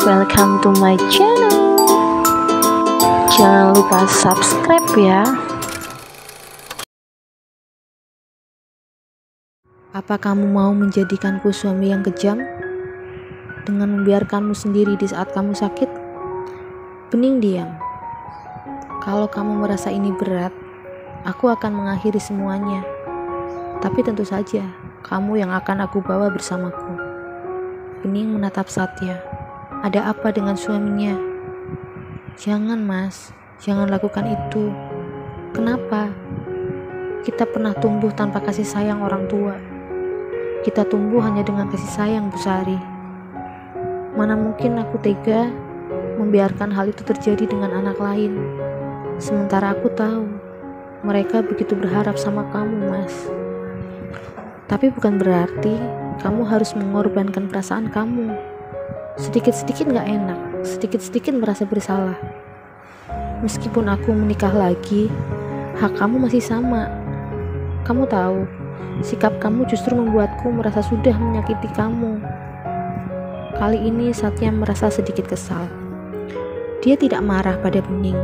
welcome to my channel. Jangan lupa subscribe ya. Apa kamu mau menjadikanku suami yang kejam dengan membiarkanmu sendiri di saat kamu sakit? Bening diam. Kalau kamu merasa ini berat, aku akan mengakhiri semuanya. Tapi tentu saja, kamu yang akan aku bawa bersamaku. Bening menatap Satya. Ada apa dengan suaminya? Jangan mas, jangan lakukan itu. Kenapa? Kita pernah tumbuh tanpa kasih sayang orang tua. Kita tumbuh hanya dengan kasih sayang Bu Sari. Mana mungkin aku tega membiarkan hal itu terjadi dengan anak lain. Sementara aku tahu mereka begitu berharap sama kamu, Mas. Tapi bukan berarti kamu harus mengorbankan perasaan kamu. Sedikit-sedikit gak enak, sedikit-sedikit merasa bersalah. Meskipun aku menikah lagi, hak kamu masih sama. Kamu tahu, sikap kamu justru membuatku merasa sudah menyakiti kamu. Kali ini Satya merasa sedikit kesal. Dia tidak marah pada Bening.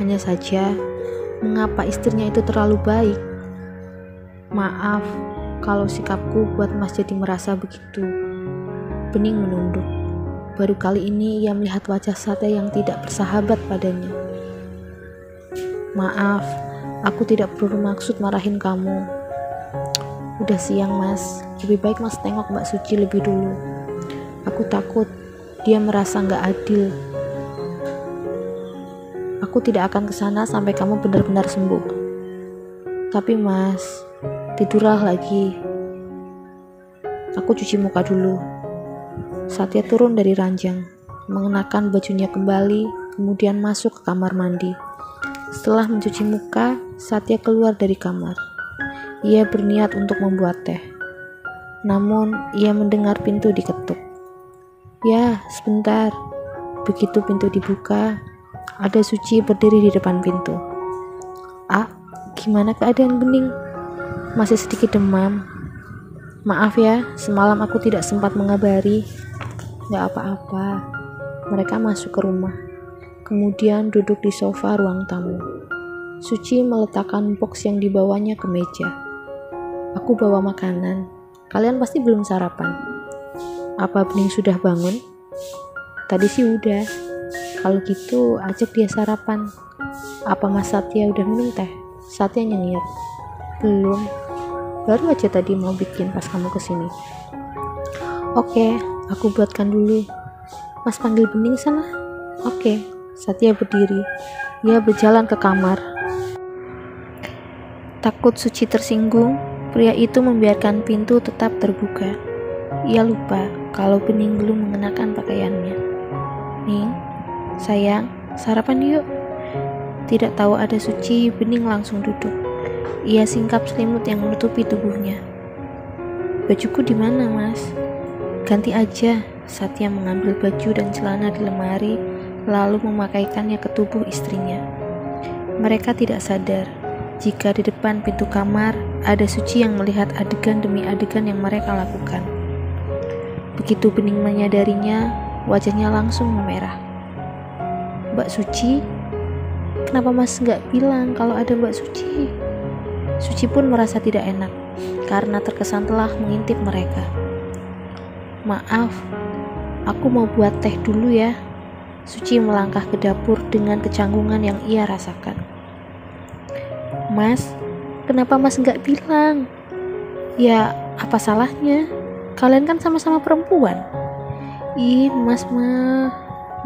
Hanya saja, mengapa istrinya itu terlalu baik? Maaf kalau sikapku buat Mas jadi merasa begitu. Bening menunduk. Baru kali ini ia melihat wajah Satya yang tidak bersahabat padanya. Maaf, aku tidak bermaksud marahin kamu. Udah siang mas, lebih baik mas tengok Mbak Suci lebih dulu. Aku takut dia merasa gak adil. Aku tidak akan kesana sampai kamu benar-benar sembuh. Tapi mas, tidurlah lagi. Aku cuci muka dulu. Satya turun dari ranjang, mengenakan bajunya kembali, kemudian masuk ke kamar mandi. Setelah mencuci muka, Satya keluar dari kamar. Ia berniat untuk membuat teh. Namun, ia mendengar pintu diketuk. Ya, sebentar. Begitu pintu dibuka, ada Suci berdiri di depan pintu. Gimana keadaan Bening? Masih sedikit demam. Maaf ya, semalam aku tidak sempat mengabari. Gak apa-apa. Mereka masuk ke rumah. Kemudian duduk di sofa ruang tamu. Suci meletakkan box yang dibawanya ke meja. Aku bawa makanan. Kalian pasti belum sarapan. Apa Bening sudah bangun? Tadi sih udah. Kalau gitu ajak dia sarapan. Apa Mas Satya udah minum teh? Satya nyengir. Belum. Baru aja tadi mau bikin pas kamu kesini. Oke, aku buatkan dulu. Mas panggil Bening sana. Oke. Satya berdiri. Ia berjalan ke kamar. Takut Suci tersinggung, pria itu membiarkan pintu tetap terbuka. Ia lupa kalau Bening belum mengenakan pakaiannya. Ning, sayang, sarapan yuk. Tidak tahu ada Suci, Bening langsung duduk. Ia singkap selimut yang menutupi tubuhnya. Bajuku di mana, Mas? Ganti aja. Satya mengambil baju dan celana di lemari, lalu memakaikannya ke tubuh istrinya. Mereka tidak sadar jika di depan pintu kamar ada Suci yang melihat adegan demi adegan yang mereka lakukan. Begitu Bening menyadarinya, wajahnya langsung memerah. Mbak Suci? Kenapa Mas nggak bilang kalau ada Mbak Suci? Suci pun merasa tidak enak karena terkesan telah mengintip mereka. Maaf, aku mau buat teh dulu ya. Suci melangkah ke dapur dengan kecanggungan yang ia rasakan. Mas, kenapa Mas nggak bilang? Ya, apa salahnya? Kalian kan sama-sama perempuan. Ih, Mas mah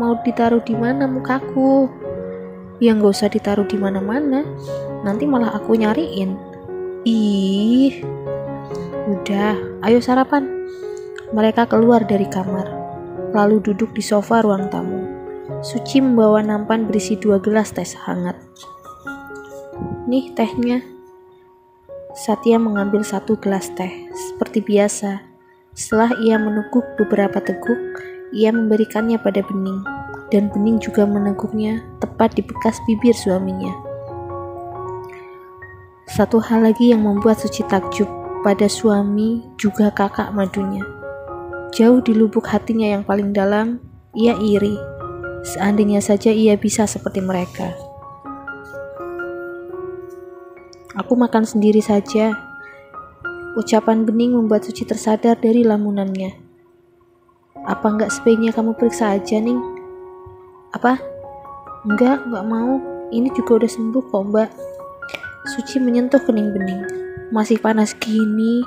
mau ditaruh di mana mukaku? Ya nggak usah ditaruh di mana-mana. Nanti malah aku nyariin. Ih, udah, ayo sarapan. Mereka keluar dari kamar, lalu duduk di sofa ruang tamu. Suci membawa nampan berisi 2 gelas teh hangat. Nih tehnya. Satya mengambil 1 gelas teh, seperti biasa. Setelah ia meneguk beberapa teguk, ia memberikannya pada Bening, dan Bening juga meneguknya tepat di bekas bibir suaminya. Satu hal lagi yang membuat Suci takjub pada suami juga kakak madunya. Jauh di lubuk hatinya yang paling dalam, Ia iri. Seandainya saja ia bisa seperti mereka. Aku makan sendiri saja. Ucapan Bening membuat Suci tersadar dari lamunannya. Apa enggak sebaiknya kamu periksa aja, Ning? Apa? Enggak mau. Ini juga udah sembuh kok, Mbak. Suci menyentuh kening Bening. Masih panas gini.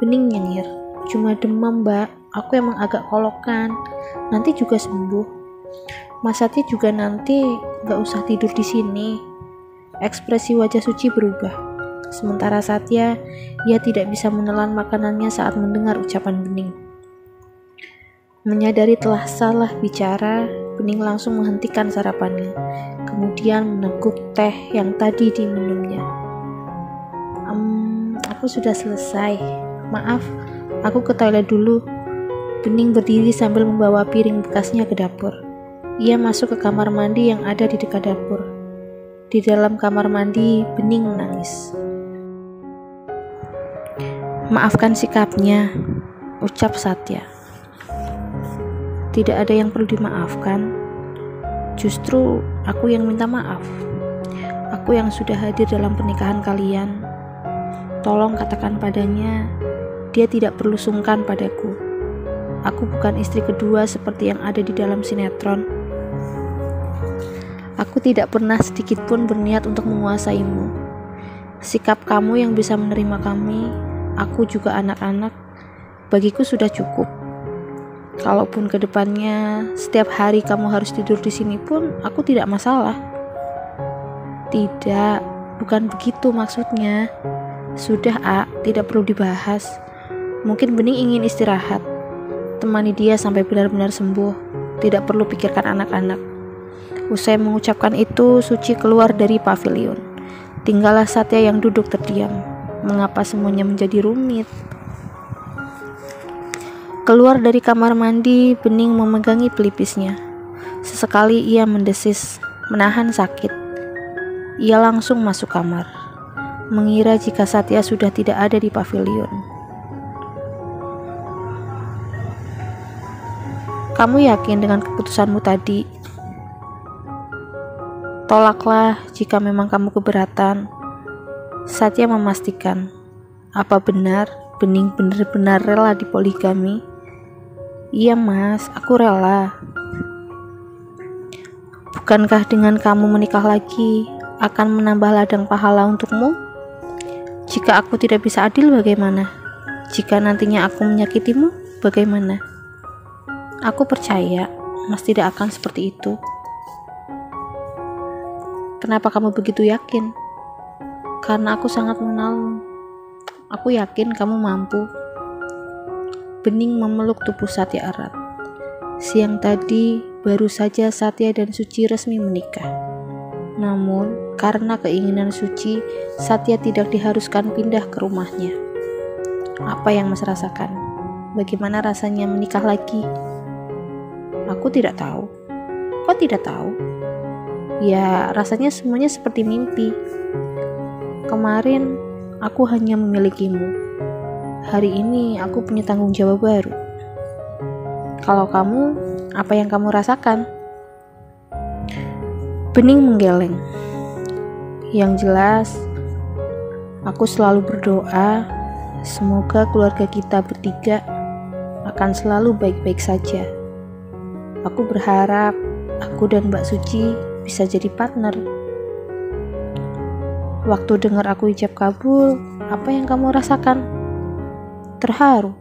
Bening nyengir. Cuma demam, Mbak. Aku emang agak kolokan. Nanti juga sembuh. Mas Satya juga nanti gak usah tidur di sini. Ekspresi wajah Suci berubah. Sementara Satya, ia tidak bisa menelan makanannya saat mendengar ucapan Bening. Menyadari telah salah bicara, Bening langsung menghentikan sarapannya. Kemudian meneguk teh yang tadi diminumnya. Aku sudah selesai. Maaf, aku ke toilet dulu. Bening berdiri sambil membawa piring bekasnya ke dapur. Ia masuk ke kamar mandi yang ada di dekat dapur. Di dalam kamar mandi, Bening menangis. Maafkan sikapnya, ucap Satya. Tidak ada yang perlu dimaafkan. Justru aku yang minta maaf. Aku yang sudah hadir dalam pernikahan kalian. Tolong katakan padanya, dia tidak perlu sungkan padaku. Aku bukan istri kedua seperti yang ada di dalam sinetron. Aku tidak pernah sedikit pun berniat untuk menguasaimu. Sikap kamu yang bisa menerima kami, aku juga anak-anak, bagiku sudah cukup. Kalaupun kedepannya setiap hari kamu harus tidur di sini pun, aku tidak masalah. Tidak, bukan begitu maksudnya. Sudah, tidak perlu dibahas. Mungkin Bening ingin istirahat. Temani dia sampai benar-benar sembuh. Tidak perlu pikirkan anak-anak. Usai mengucapkan itu, Suci keluar dari pavilion. Tinggallah Satya yang duduk terdiam. Mengapa semuanya menjadi rumit? Keluar dari kamar mandi, Bening memegangi pelipisnya. Sesekali ia mendesis, menahan sakit. Ia langsung masuk kamar, mengira jika Satya sudah tidak ada di pavilion. Kamu yakin dengan keputusanmu tadi? Tolaklah jika memang kamu keberatan. Satya memastikan. Apa benar Bening benar-benar rela dipoligami? Iya mas, aku rela. Bukankah dengan kamu menikah lagi akan menambah ladang pahala untukmu? Jika aku tidak bisa adil bagaimana? Jika nantinya aku menyakitimu, bagaimana? Aku percaya mas tidak akan seperti itu. Kenapa kamu begitu yakin? Karena aku sangat mengenalmu. Aku yakin kamu mampu. Bening memeluk tubuh Satya erat. Siang tadi, baru saja Satya dan Suci resmi menikah. Namun, karena keinginan Suci, Satya tidak diharuskan pindah ke rumahnya. Apa yang mas rasakan? Bagaimana rasanya menikah lagi? Aku tidak tahu. Kok tidak tahu? Ya, rasanya semuanya seperti mimpi. Kemarin, aku hanya memilikimu. Hari ini, aku punya tanggung jawab baru. Kalau kamu, apa yang kamu rasakan? Bening menggeleng. Yang jelas, aku selalu berdoa, semoga keluarga kita bertiga akan selalu baik-baik saja. Aku berharap, aku dan Mbak Suci bisa jadi partner. Waktu dengar aku ijab kabul, apa yang kamu rasakan? Terharu.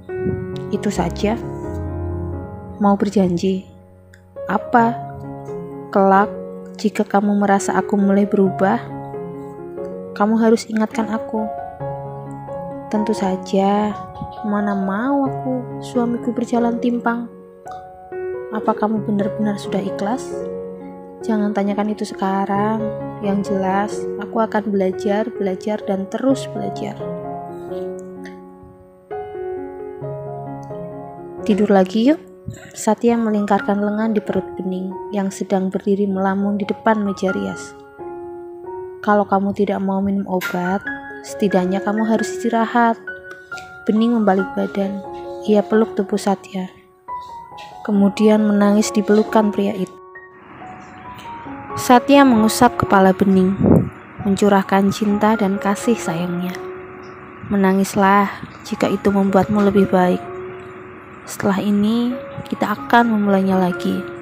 Itu saja. Mau berjanji? Apa? Kelak, jika kamu merasa aku mulai berubah, kamu harus ingatkan aku. Tentu saja, mana mau aku suamiku berjalan timpang. Apa kamu benar-benar sudah ikhlas? Jangan tanyakan itu sekarang. Yang jelas, aku akan belajar, dan terus belajar. Tidur lagi yuk. Satya melingkarkan lengan di perut Bening yang sedang berdiri melamun di depan meja rias. Kalau kamu tidak mau minum obat, setidaknya kamu harus istirahat. Bening membalik badan. Ia peluk tubuh Satya. kemudian menangis di pelukan pria itu. Satya mengusap kepala Bening, mencurahkan cinta dan kasih sayangnya. Menangislah jika itu membuatmu lebih baik. Setelah ini, kita akan memulainya lagi.